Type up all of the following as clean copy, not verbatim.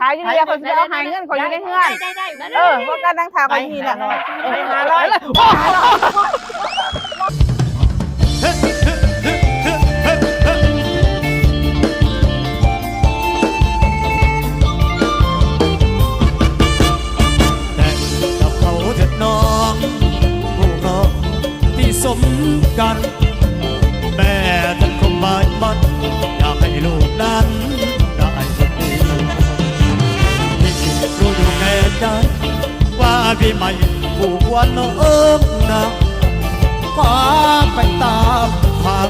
ขายอยู่เดียวคนจะเอาหายเงินคนอยู่ในเฮือนพวกกันนั่งถามไปทีน่ะไปสมกันแม่ท่านคงหมายมั่นอยากให้ลูกนั้นได้คนดีที่รู้อยู่แก่ใจว่าพี่ไม่ผูกวันน้องนะฟ้าไปตามทาง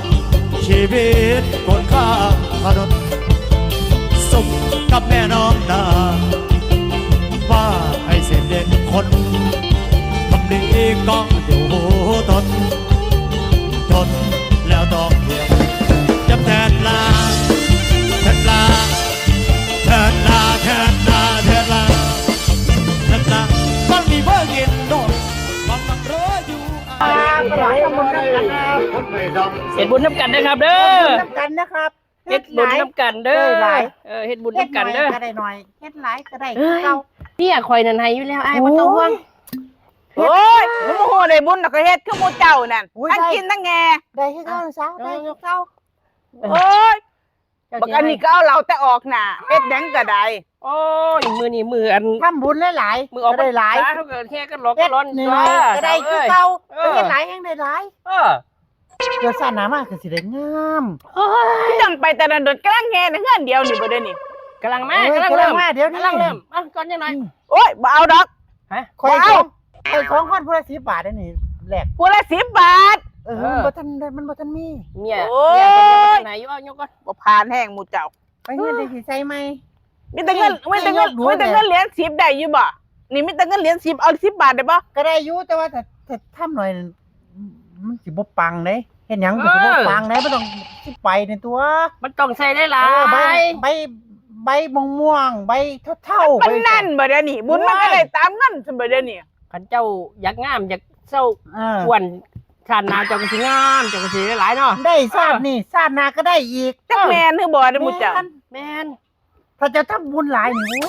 ชีวิตคนข้างถนนสมกับแม่น้องนาว่าให้เสร็จเด็กคนทำดีก็อยู่ทนแล้วต้องเพียงจำแทนลาแทนลาแทนลาแทนลาแทนลาแทนลาฟังมีเพื่อกินโดดฟังนังเรืออยู่เฮ็ดบุญน้ำกันนะครับเด้อ น้ำกันนะครับ เฮ็ดบุญน้ำกันเด้อเฮ็ดบุญน้ำกันเด้อ ก็ได้หน่อยเฮ็ดหลายก็ได้เก่า เนี่ยคอยนันให้อยู่แล้วไอ้บ่ต้องห่วง โอ้ยมึงโมโหได้บุญก็เฮ็ดคือหมู่เจ้านั่นทั้งกินทั้งแงได้ให้เก่าซะได้เก่าโอ้ยบักอันนี้ก็เอาเราแต่ออกหน้าเฮ็ดหยังก็ได้ โอ้ยมือนี่มืออัน ทำบุญหลายๆ มือออก ได้หลาย เท่ากับแค่ก็หลอกก็ร้อน ก็ได้คือเก่าเฮ็ดหลายแห่งได้หลาย เกิดซ่านหนามากคือสิได้งามคือจังไปแต่ละโดดกำลังแงในเฮือนเดียวนี่บ่ได้นี่ กำลังมาเดี๋ยวนี้ กำลังเริ่ม ก่อนจังหน่อย โอ้ยบ่เอาดอก ฮะ ข่อยเอาข่อยของคนผู้ละ10 บาทได้นี่แลกผู้ละ10 บาทมันบ่ทันมี เมียไหนอยู่เอายกก่อน บ่ผ่านแห้งหมู่เจ้าไปเงินได้สิใส่ไหมมีแต่เงินเหรียญ10ได้อยู่บ่นี่มีแต่เงินเหรียญ10เอา10 บาทได้บ่ก็ได้อยู่แต่ว่าถ้าทำหน่อยมันสิบ่ปังเด้เฮ็ดหยังก็สิบ่ปังเด้บ่ต้องสิไปในตัว มันต้องใส่ได้หลาย ใบม่วงใบเท่าๆมันนั่นบ่ได้นี่บุญมันก็ได้ตามเงินซั่นบ่ได้นี่ คันเจ้าอยากงามอยากเศร้าอ้วนชาติหน้าเจ้าก็สิงามเจ้าก็สิได้หลายเนาะได้ชาตินี่ชาติหน้าก็ได้อีกจักแม่นคือบ่ได้หมู่เจ้าแม่นถ้าจะทำบุญหลายนี่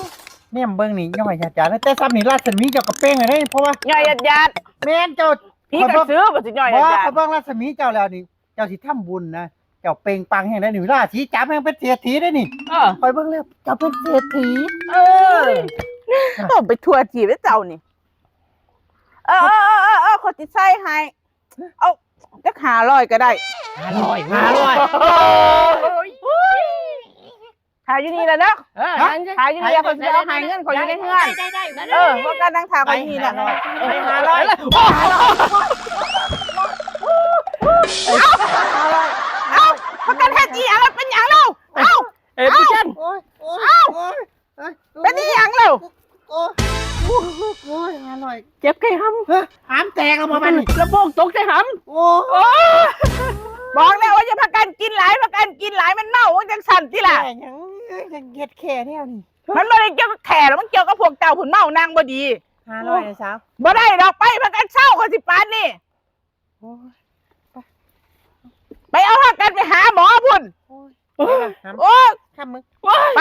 แม่เบิ่งนี่ย่อยหยาดๆแต่ซ้ำนี่ราชมีเจ้าก็เป้งให้ได้เพราะว่าย่อยหยาดแม่นเจ้าพี่ก็ซื้อบ่สิย่อยหยาดบ่เบิ่งราชมีเจ้าแล้วนี่เจ้าสิทำบุญนะเจ้าเป่งปังแห่งได้นี่ราศีจับแห่งเป็นเศรษฐีได้นี่คอยเบิ่งแล้วเจ้าเป็นเศรษฐีต้องไปทัวร์จีบเจ้านี่ขอติดใส่ให้เอาจัก500ก็ได้500ขายอยู่นี่แหละเนาะขายอยู่นี่คนจะเอาหายเงินคนอยู่ในเฮือนพวกกันนั่งถามไปทีน่ะเอาประกันเฮ็ดอีหยังแล้วเป็นหยังแล้วพี่ชันเป็นอีหยังแล้วเจ็บไก่ห้ำแตกแล้วมัน ระโปงตกใจห้บอกแล้วว่าจะประกันกินหลายมันเมาจังสั่นที่ล่ะยังเฮ็ดแค่แนวนี่มันบ่ได้เกี่ยวกับแข่แล้วมันเกี่ยวกับพวกเจ้าผุนเมานางบ่ดี500นะสาวบ่ได้ดอกไปประกันเช่าเขาสิปานนี่ไปเอาหากันไปหาหมอพุ่นโอ้ยทำมึงไป